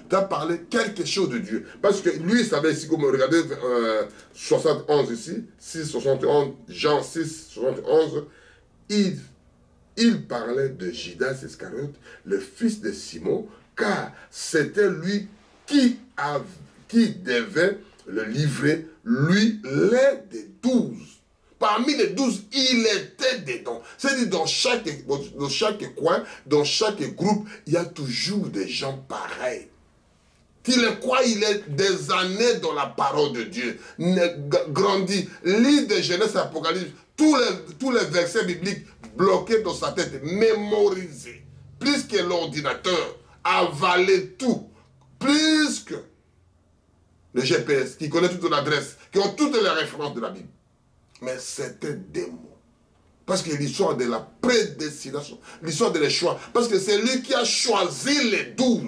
tu as parlé quelque chose de Dieu. Parce que lui, il savait ici, comme regardez 71 ici, 6, 71, Jean 6, 71, il parlait de Judas Iscariote, le fils de Simon, car c'était lui qui devait le livrer, lui, l'un des 12. Parmi les 12, il était dedans. C'est-à-dire, dans chaque coin, dans chaque groupe, il y a toujours des gens pareils. Il est quoi? Il est des années dans la parole de Dieu. Grandit, lit de Genèse à Apocalypse, tous les versets bibliques bloqués dans sa tête, mémorisés. Plus que l'ordinateur, avalé tout. Plus que le GPS, qui connaît toute l'adresse, qui ont toutes les références de la Bible. Mais c'était des mots. Parce que l'histoire de la prédestination, l'histoire des choix, parce que c'est lui qui a choisi les 12.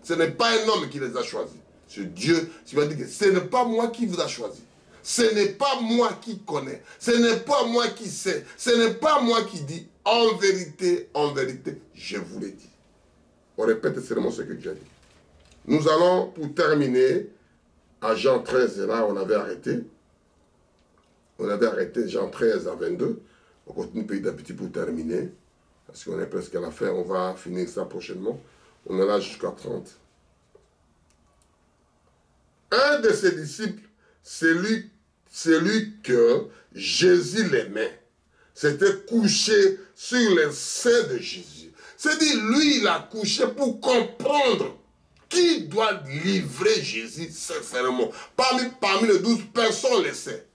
Ce n'est pas un homme qui les a choisis. C'est Dieu qui va dire que ce n'est pas moi qui vous a choisi. Ce n'est pas moi qui connais. Ce n'est pas moi qui sais. Ce n'est pas moi qui dis. En vérité, je vous l'ai dit. On répète seulement ce que Dieu a dit. Nous allons, pour terminer, à Jean 13, et là on avait arrêté. On avait arrêté Jean 13 à 22. On continue petit à petit pour terminer. Parce qu'on est presque à la fin. On va finir ça prochainement. On est là jusqu'à 30. Un de ses disciples, celui que Jésus l'aimait, s'était couché sur les seins de Jésus. C'est-à-dire, lui, il a couché pour comprendre qui doit livrer Jésus sincèrement. Parmi les 12, personne ne le sait.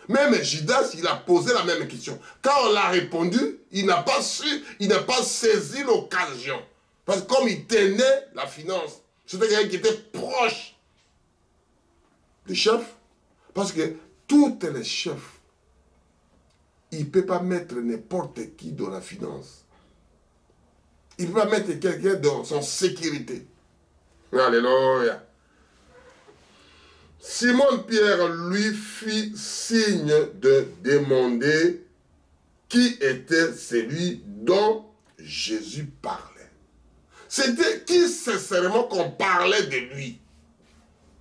Même Judas, il a posé la même question. Quand on l'a répondu, il n'a pas su, il n'a pas saisi l'occasion. Parce que comme il tenait la finance, c'était quelqu'un qui était proche du chef. Parce que tous les chefs, il ne peut pas mettre n'importe qui dans la finance. Il ne peut pas mettre quelqu'un dans son sécurité. Alléluia. Simon-Pierre lui fit signe de demander qui était celui dont Jésus parlait. C'était qui sincèrement qu'on parlait de lui.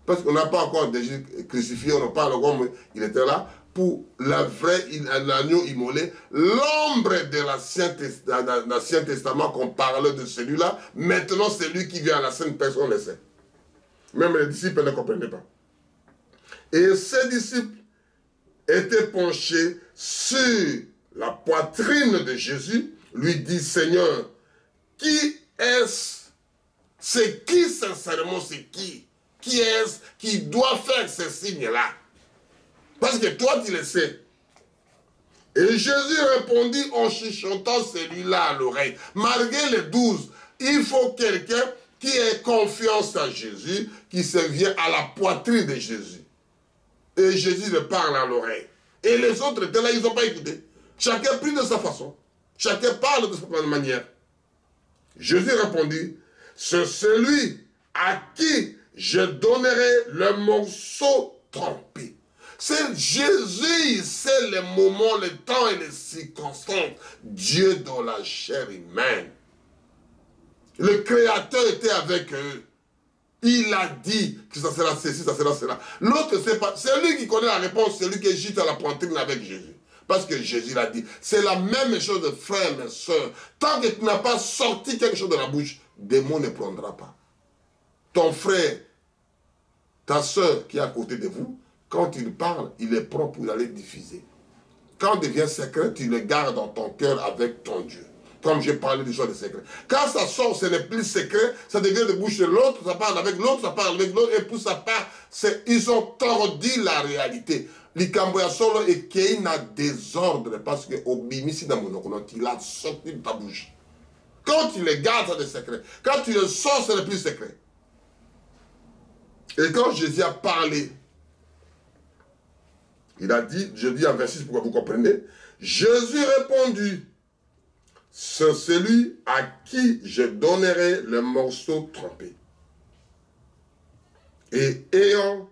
Parce qu'on n'a pas encore Jésus crucifié, on n'a pas encore, il était là pour la vraie, l'agneau immolé, l'ombre de l'Ancien Testament qu'on parlait de celui-là. Maintenant, c'est lui qui vient à la scène, personne ne le sait. Même les disciples ne comprenaient pas. Et ses disciples étaient penchés sur la poitrine de Jésus, lui dit, Seigneur, qui est-ce? C'est qui sincèrement, c'est qui? Qui est-ce qui doit faire ces signes-là? Parce que toi, tu le sais. Et Jésus répondit en chuchotant celui-là à l'oreille. Malgré les 12, il faut quelqu'un qui ait confiance en Jésus, qui se vient à la poitrine de Jésus. Et Jésus le parle à l'oreille. Et les autres étaient là, ils n'ont pas écouté. Chacun prie de sa façon. Chacun parle de sa manière. Jésus répondit, c'est celui à qui je donnerai le morceau trempé. C'est Jésus, il sait les moments, les temps et les circonstances. Dieu dans la chair humaine. Le Créateur était avec eux. Il a dit que ça sera ceci, ça sera cela. L'autre, c'est pas. C'est lui qui connaît la réponse, c'est lui qui est juste à la poitrine avec Jésus. Parce que Jésus l'a dit. C'est la même chose de frères et sœurs. Tant que tu n'as pas sorti quelque chose de la bouche, démon ne prendra pas. Ton frère, ta sœur qui est à côté de vous, quand il parle, il est prêt pour aller diffuser. Quand il devient secret, tu le gardes dans ton cœur avec ton Dieu. Comme j'ai parlé du choix de secret. Quand ça sort, ce n'est plus secret, ça devient de bouche de l'autre, ça parle avec l'autre, ça parle avec l'autre, et pour ça part, ils ont tordu la réalité. Likamboya solo et qu'il n'a désordre, parce que au bimisi dans mon il a sorti de ta bouche. Quand tu les gardes, ça des secrets. Quand tu le sors, ce n'est plus secret. Et quand Jésus a parlé, il a dit, je dis en verset 6 pour que vous compreniez, Jésus répondit, c'est celui à qui je donnerai le morceau trempé. Et ayant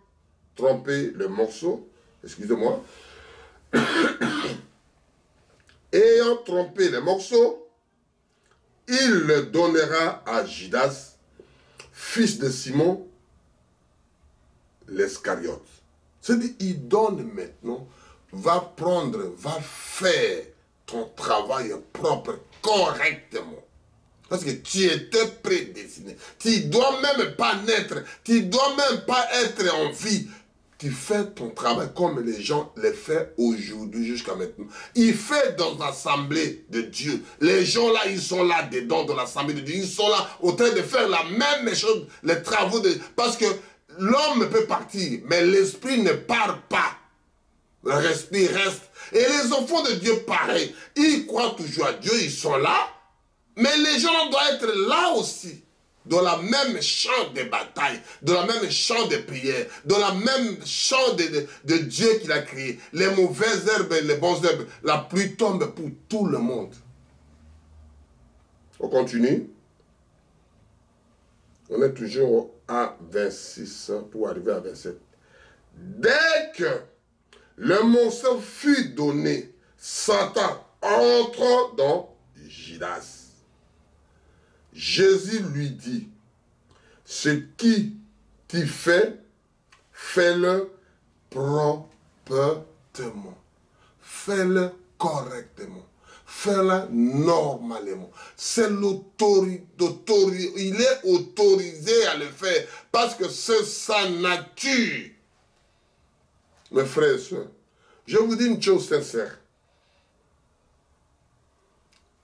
trempé le morceau, excusez-moi, ayant trempé le morceau, il le donnera à Judas, fils de Simon, l'Iscariote. C'est-à-dire, il donne maintenant, va prendre, va faire ton travail propre, correctement. Parce que tu étais prédestiné. Tu ne dois même pas naître. Tu ne dois même pas être en vie. Tu fais ton travail comme les gens le font aujourd'hui jusqu'à maintenant. Il fait dans l'assemblée de Dieu. Les gens là, ils sont là dedans dans l'assemblée de Dieu. Ils sont là au train de faire la même chose, les travaux de... Parce que l'homme peut partir, mais l'esprit ne part pas. L'esprit reste. Et les enfants de Dieu, pareil. Ils croient toujours à Dieu, ils sont là. Mais les gens doivent être là aussi. Dans la même champ de bataille, dans la même champ de prière, dans la même champ de Dieu qu'il a créé. Les mauvaises herbes et les bonnes herbes, la pluie tombe pour tout le monde. On continue. On est toujours à 26 pour arriver à 27. Dès que le morceau fut donné, Satan entre dans Judas. Jésus lui dit, ce qui tu fais, fais-le proprement. Fais-le correctement. Fais-le normalement. C'est l'autorité. Il est autorisé à le faire parce que c'est sa nature. Mes frères et sœurs, je vous dis une chose sincère.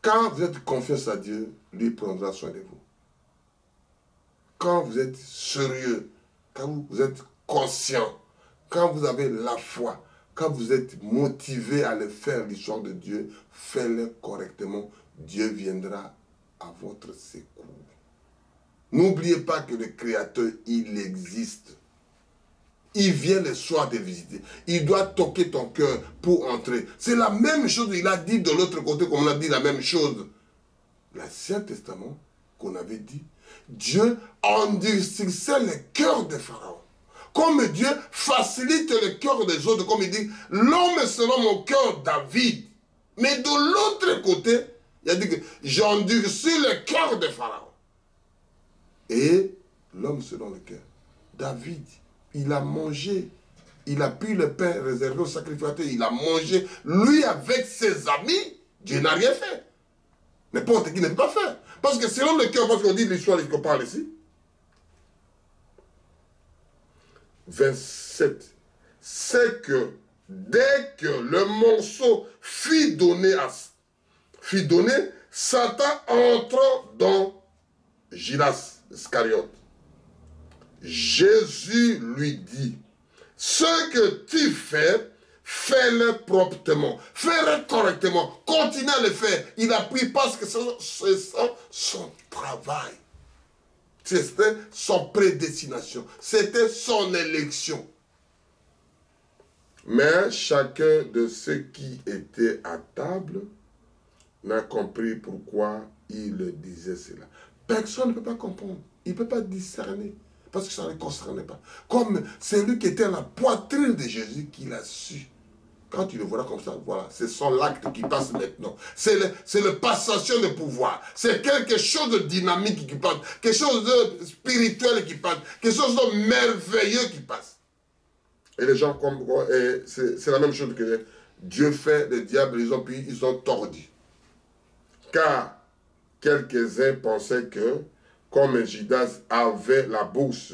Quand vous êtes confiants à Dieu, lui prendra soin de vous. Quand vous êtes sérieux, quand vous êtes conscient, quand vous avez la foi, quand vous êtes motivé à le faire, l'histoire de Dieu, faites-le correctement. Dieu viendra à votre secours. N'oubliez pas que le Créateur, il existe. Il vient le soir te visiter. Il doit toquer ton cœur pour entrer. C'est la même chose. Il a dit de l'autre côté comme on a dit la même chose. L'Ancien Testament qu'on avait dit, Dieu endurcissait le cœur de Pharaon. Comme Dieu facilite le cœur des autres, comme il dit, l'homme selon mon cœur, David. Mais de l'autre côté, il a dit que j'endurcis le cœur de Pharaon. Et l'homme selon le cœur, David. Il a mangé. Il a pris le pain réservé au sacrificateur. Il a mangé. Lui, avec ses amis, Dieu n'a rien fait. N'importe qui ne peut pas faire. Parce que selon le cœur, parce qu'on dit l'histoire qu'on parle ici. 27. C'est que dès que le morceau fut donné, Satan entre dans Judas Iscariote. Jésus lui dit, ce que tu fais, fais-le proprement, fais-le correctement, continue à le faire. Il a pris parce que c'est son travail. C'était son prédestination, c'était son élection. Mais chacun de ceux qui étaient à table n'a compris pourquoi il disait cela. Personne ne peut pas comprendre, il ne peut pas discerner. Parce que ça ne le concernait pas. Comme celui qui était à la poitrine de Jésus qu'il a su. Quand tu le verras comme ça, voilà, c'est son acte qui passe maintenant. C'est le passation de pouvoir. C'est quelque chose de dynamique qui passe. Quelque chose de spirituel qui passe. Quelque chose de merveilleux qui passe. Et les gens, c'est la même chose que Dieu fait, le diable, ils ont tordu. Car quelques-uns pensaient que comme Judas avait la bourse,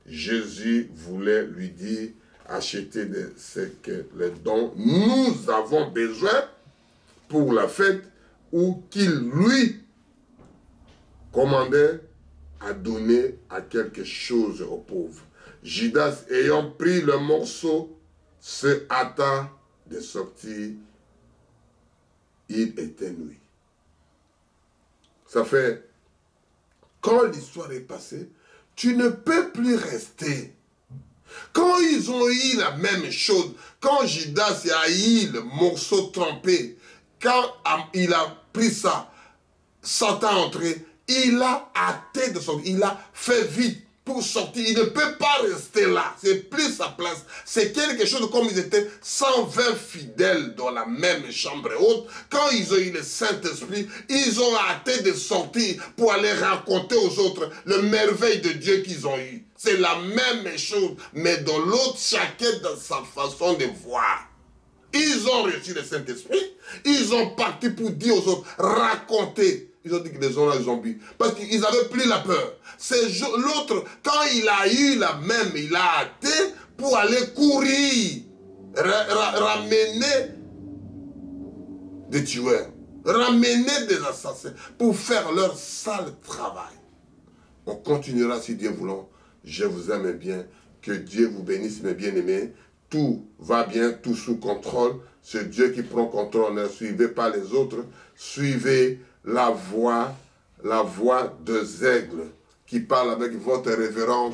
Jésus voulait lui dire, achetez ce que les dons nous avons besoin pour la fête, ou qu'il lui commandait à donner à quelque chose aux pauvres. Judas, ayant pris le morceau, se hâta de sortir. Il était nuit. Ça fait... Quand l'histoire est passée, tu ne peux plus rester. Quand ils ont eu la même chose, quand Judas a eu le morceau trempé, quand il a pris ça, Satan est entré, il a hâté de son... Il a fait vite pour sortir. Il ne peut pas rester là. C'est plus sa place. C'est quelque chose comme ils étaient 120 fidèles dans la même chambre haute. Quand ils ont eu le Saint-Esprit, ils ont hâté de sortir pour aller raconter aux autres le merveille de Dieu qu'ils ont eu. C'est la même chose, mais dans l'autre, chacun dans sa façon de voir. Ils ont reçu le Saint-Esprit, ils ont parti pour dire aux autres, raconter. Ils ont dit que les gens là, ils ont bu. Parce qu'ils n'avaient plus la peur. L'autre, quand il a eu la même, il a hâté pour aller courir, ramener des tueurs, ramener des assassins, pour faire leur sale travail. On continuera si Dieu voulant. Je vous aime bien. Que Dieu vous bénisse, mes bien-aimés. Tout va bien, tout sous contrôle. C'est Dieu qui prend contrôle. Ne suivez pas les autres. Suivez la voix des aigles qui parle avec votre révérend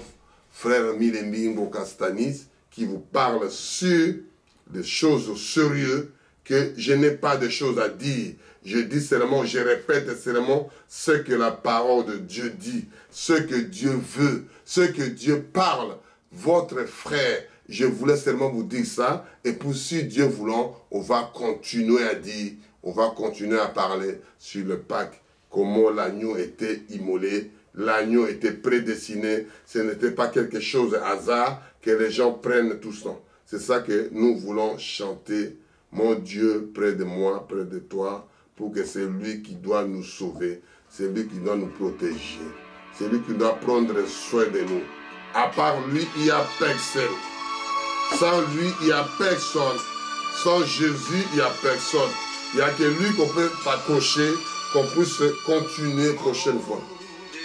frère Milemi Mbokastanis, qui vous parle sur des choses sérieuses, que je n'ai pas de choses à dire. Je dis seulement, je répète seulement ce que la parole de Dieu dit, ce que Dieu veut, ce que Dieu parle. Votre frère, je voulais seulement vous dire ça, et pour si Dieu voulant, on va continuer à dire, on va continuer à parler sur le Pâques, comment l'agneau était immolé, l'agneau était prédestiné, ce n'était pas quelque chose de hasard que les gens prennent tout ça. C'est ça que nous voulons chanter, mon Dieu près de moi, près de toi, pour que c'est lui qui doit nous sauver, c'est lui qui doit nous protéger, c'est lui qui doit prendre soin de nous. À part lui, il n'y a personne. Sans lui, il n'y a personne. Sans Jésus, il n'y a personne. Il n'y a que lui qu'on peut accrocher, qu'on puisse continuer prochaine fois.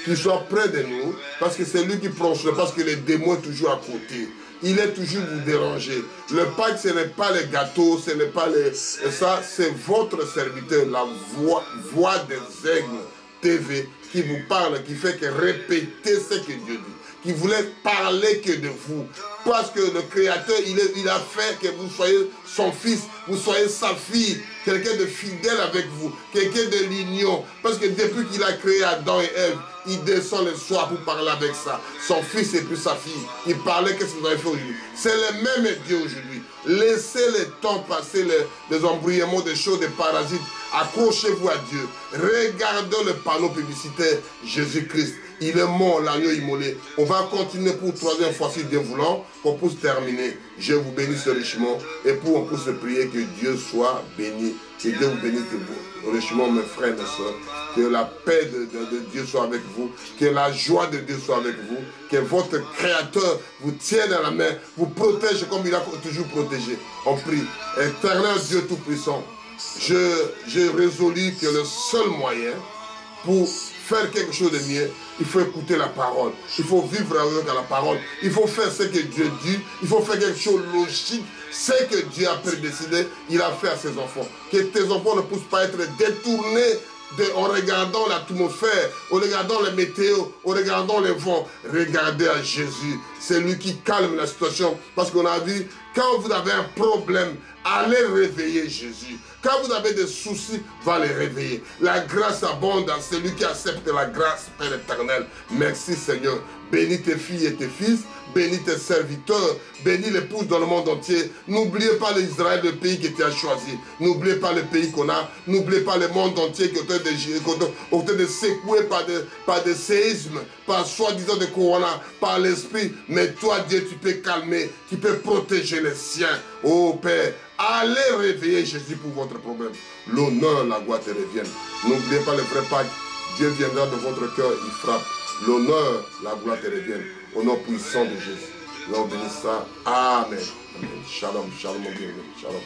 Qu'il soit près de nous, parce que c'est lui qui prend soin, parce que le démon est toujours à côté. Il est toujours vous déranger. Le Pâques, ce n'est pas les gâteaux, ce n'est pas les... Ça, c'est votre serviteur, la voix des aigles TV, qui vous parle, qui fait que répéter ce que Dieu dit. Qui voulait parler que de vous. Parce que le Créateur, il a fait que vous soyez son fils, vous soyez sa fille, quelqu'un de fidèle avec vous, quelqu'un de l'union. Parce que depuis qu'il a créé Adam et Ève, il descend le soir pour parler avec ça. Son fils et puis sa fille. Il parlait, qu'est-ce que vous avez fait aujourd'hui? C'est le même Dieu aujourd'hui. Laissez le temps passer, les embrouillements des choses, des parasites. Accrochez-vous à Dieu. Regardez le panneau publicitaire Jésus-Christ. Il est mort, l'agneau immolé. On va continuer pour troisième fois, si Dieu voulant, pour terminer. Je vous bénisse richement et pour on puisse prier que Dieu soit béni. Que Dieu vous bénisse richement, mes frères et mes soeurs. Que la paix de Dieu soit avec vous. Que la joie de Dieu soit avec vous. Que votre Créateur vous tienne à la main, vous protège comme il a toujours protégé. On prie. Éternel Dieu Tout-Puissant, j'ai résolu que le seul moyen pour faire quelque chose de mieux, il faut écouter la parole. Il faut vivre avec la parole. Il faut faire ce que Dieu dit. Il faut faire quelque chose de logique. Ce que Dieu a prédestiné, il a fait à ses enfants. Que tes enfants ne puissent pas être détournés en regardant l'atmosphère, en regardant les météos, en regardant les vents. Regardez à Jésus. C'est lui qui calme la situation. Parce qu'on a vu, quand vous avez un problème, allez réveiller Jésus. Quand vous avez des soucis, va les réveiller. La grâce abonde à celui qui accepte la grâce, Père éternel. Merci Seigneur. Bénis tes filles et tes fils. Bénis tes serviteurs. Bénis l'épouse dans le monde entier. N'oubliez pas l'Israël, le pays que tu as choisi. N'oubliez pas le pays qu'on a. N'oubliez pas le monde entier qui est de secoué par des séismes, par soi-disant de corona, par l'esprit. Mais toi, Dieu, tu peux calmer. Tu peux protéger les siens. Oh Père, allez réveiller Jésus pour votre problème. L'honneur, la gloire te reviennent. N'oubliez pas le vrai Pâques. Dieu viendra de votre cœur, il frappe. L'honneur, la gloire te reviennent. Au nom puissant de Jésus. Nous bénissons ça. Amen. Amen. Shalom, shalom, mon bien. Shalom.